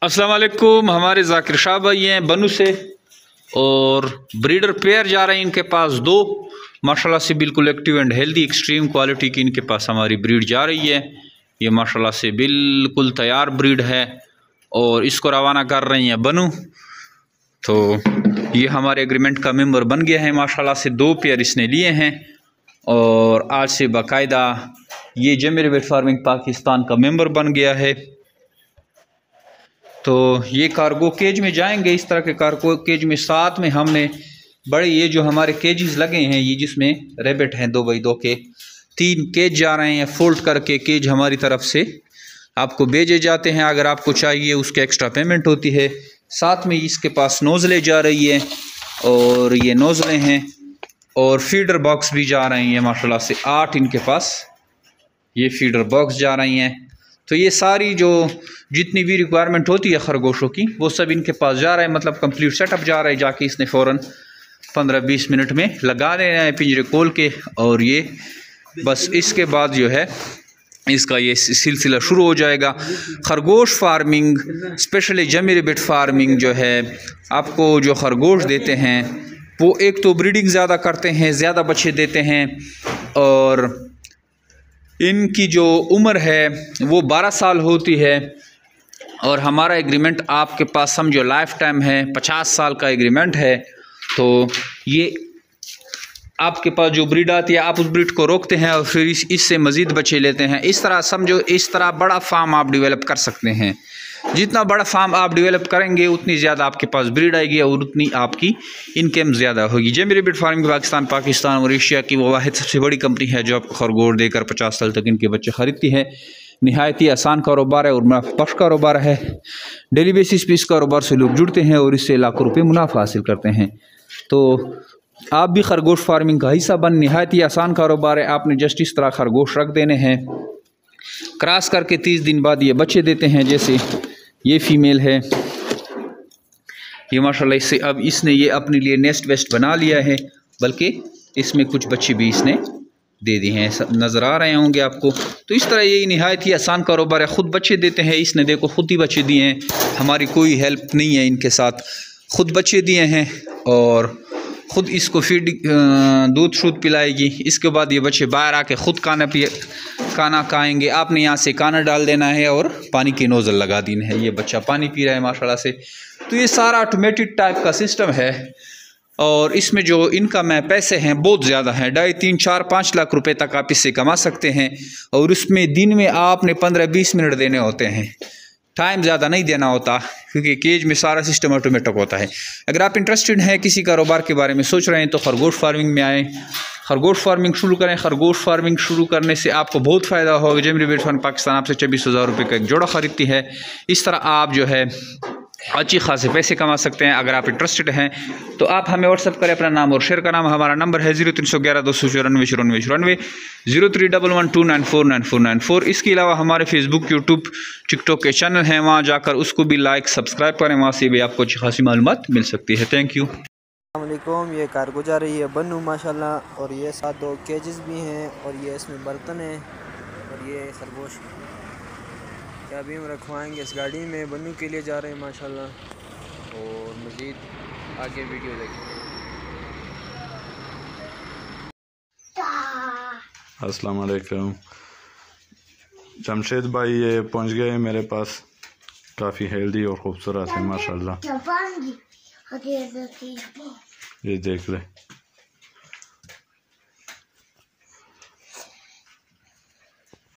अस्सलाम वालेकुम। हमारे जाकिर शाह भाई हैं बनू से और ब्रीडर पेयर जा रहे हैं इनके पास दो, माशाल्लाह से बिल्कुल active and healthy extreme quality की इनके पास हमारी ब्रीड जा रही है। ये माशाल्लाह से बिल्कुल तैयार ब्रीड है और इसको रवाना कर रही हैं बनू। तो ये हमारे एग्रीमेंट का मेंबर बन गया है माशाल्लाह से। दो पेयर इसने लिए हैं और आज से बाकायदा ये जमीर वेट फार्मिंग पाकिस्तान का मेंबर बन गया है। तो ये कार्गो केज में जाएंगे, इस तरह के कार्गो केज में। साथ में हमने बड़े ये जो हमारे केजेस लगे हैं, ये जिसमें रेबिट हैं 2x2 के 3 केज जा रहे हैं फोल्ड करके। केज हमारी तरफ से आपको भेजे जाते हैं, अगर आपको चाहिए उसके एक्स्ट्रा पेमेंट होती है। साथ में इसके पास नोज़लें जा रही है और ये नोज़लें हैं और फीडर बॉक्स भी जा रही हैं माशाल्लाह से। 8 इनके पास ये फीडर बॉक्स जा रही हैं। तो ये सारी जो जितनी भी रिक्वायरमेंट होती है खरगोशों की वो सब इनके पास जा रहा है, मतलब कंप्लीट सेटअप जा रहा है। जाके इसने फ़ौरन 15-20 मिनट में लगा देना है पिंजरे खोल के, और ये बस इसके बाद जो है इसका ये सिलसिला शुरू हो जाएगा। खरगोश फार्मिंग, स्पेशली जमीर वेट फार्मिंग जो है, आपको जो खरगोश देते हैं वो एक तो ब्रीडिंग ज़्यादा करते हैं, ज़्यादा बच्चे देते हैं, और इनकी जो उम्र है वो 12 साल होती है। और हमारा एग्रीमेंट आपके पास समझो लाइफ टाइम है, 50 साल का एग्रीमेंट है। तो ये आपके पास जो ब्रीड आती है आप उस ब्रीड को रोकते हैं और फिर इससे मज़ीद बच्चे लेते हैं। इस तरह समझो, इस तरह बड़ा फार्म आप डेवलप कर सकते हैं। जितना बड़ा फार्म आप डेवलप करेंगे उतनी ज़्यादा आपके पास ब्रीड आएगी और उतनी आपकी इनकम ज़्यादा होगी। जमीर वेट फार्मिंग पाकिस्तान और एशिया की वो वाहिद सबसे बड़ी कंपनी है जो आपको खरगोश देकर 50 साल तक इनके बच्चे ख़रीदती है। नहायत ही आसान कारोबार है और मुनाफाबख्श कारोबार है। डेली बेसिस पे इस कारोबार से लोग जुड़ते हैं और इससे लाखों रुपये मुनाफा हासिल करते हैं। तो आप भी खरगोश फार्मिंग का हिस्सा बन। नहायत ही आसान कारोबार है। आपने जस्ट इस तरह खरगोश रख देने हैं, क्रॉस करके 30 दिन बाद ये बच्चे देते हैं। जैसे ये फीमेल है, ये माशाल्लाह इससे अब इसने ये अपने लिए नेस्ट वेस्ट बना लिया है, बल्कि इसमें कुछ बच्चे भी इसने दे दिए हैं, सब नज़र आ रहे होंगे आपको। तो इस तरह ये नहायत ही आसान कारोबार है। ख़ुद बच्चे देते हैं, इसने देखो ख़ुद ही बच्चे दिए हैं, हमारी कोई हेल्प नहीं है इनके साथ। ख़ुद बच्चे दिए हैं और ख़ुद इसको फीड दूध शूध पिलाएगी। इसके बाद ये बच्चे बाहर आके ख़ुद खाना खाएंगे। आपने यहाँ से खाना डाल देना है और पानी की नोज़ल लगा देनी है, ये बच्चा पानी पी रहा है माशाल्लाह से। तो ये सारा ऑटोमेटेड टाइप का सिस्टम है और इसमें जो इनकम है, पैसे हैं बहुत ज़्यादा हैं। 2.5, 3, 4, 5 लाख रुपए तक आप इससे कमा सकते हैं। और उसमें दिन में आपने 15-20 मिनट देने होते हैं, टाइम ज़्यादा नहीं देना होता, क्योंकि केज में सारा सिस्टम ऑटोमेटिक होता है। अगर आप इंटरेस्टेड हैं, किसी कारोबार के बारे में सोच रहे हैं, तो खरगोश फार्मिंग में आएँ, खरगोश फार्मिंग शुरू करें। खरगोश फार्मिंग शुरू करने से आपको बहुत फ़ायदा होगा। जमीर वेट फार्मिंग पाकिस्तान आपसे 24,000 रुपये का एक जोड़ा ख़रीदती है। इस तरह आप जो है अच्छी खासे पैसे कमा सकते हैं। अगर आप इंटरेस्टेड हैं तो आप हमें व्हाट्सअप करें अपना नाम और शेयर का नाम। हमारा नंबर है 0311 294 94 031129499494। इसके अलावा हमारे फेसबुक, यूट्यूब, टिकटॉक के चैनल हैं, वहाँ जाकर उसको भी लाइक सब्सक्राइब करें, वहाँ से भी आपको अच्छी खासी मालूमात मिल सकती है। Thank you. अस्सलामुअलैकुम। ये कार्गो जा रही है बनू माशाल्लाह, और ये साथ 2 केजेस भी हैं और ये इसमें बर्तन है और ये खरगोश क्या भी हम रखवाएंगे इस गाड़ी में। बनू के लिए जा रहे हैं माशाल्लाह, और मज़ीद आगे वीडियो देखेंगे। अस्सलाम वालेकुम। जमशेद भाई ये पहुंच गए मेरे पास, काफ़ी हेल्दी और ख़ूबसूरत है माशाल्लाह। ये देख ले।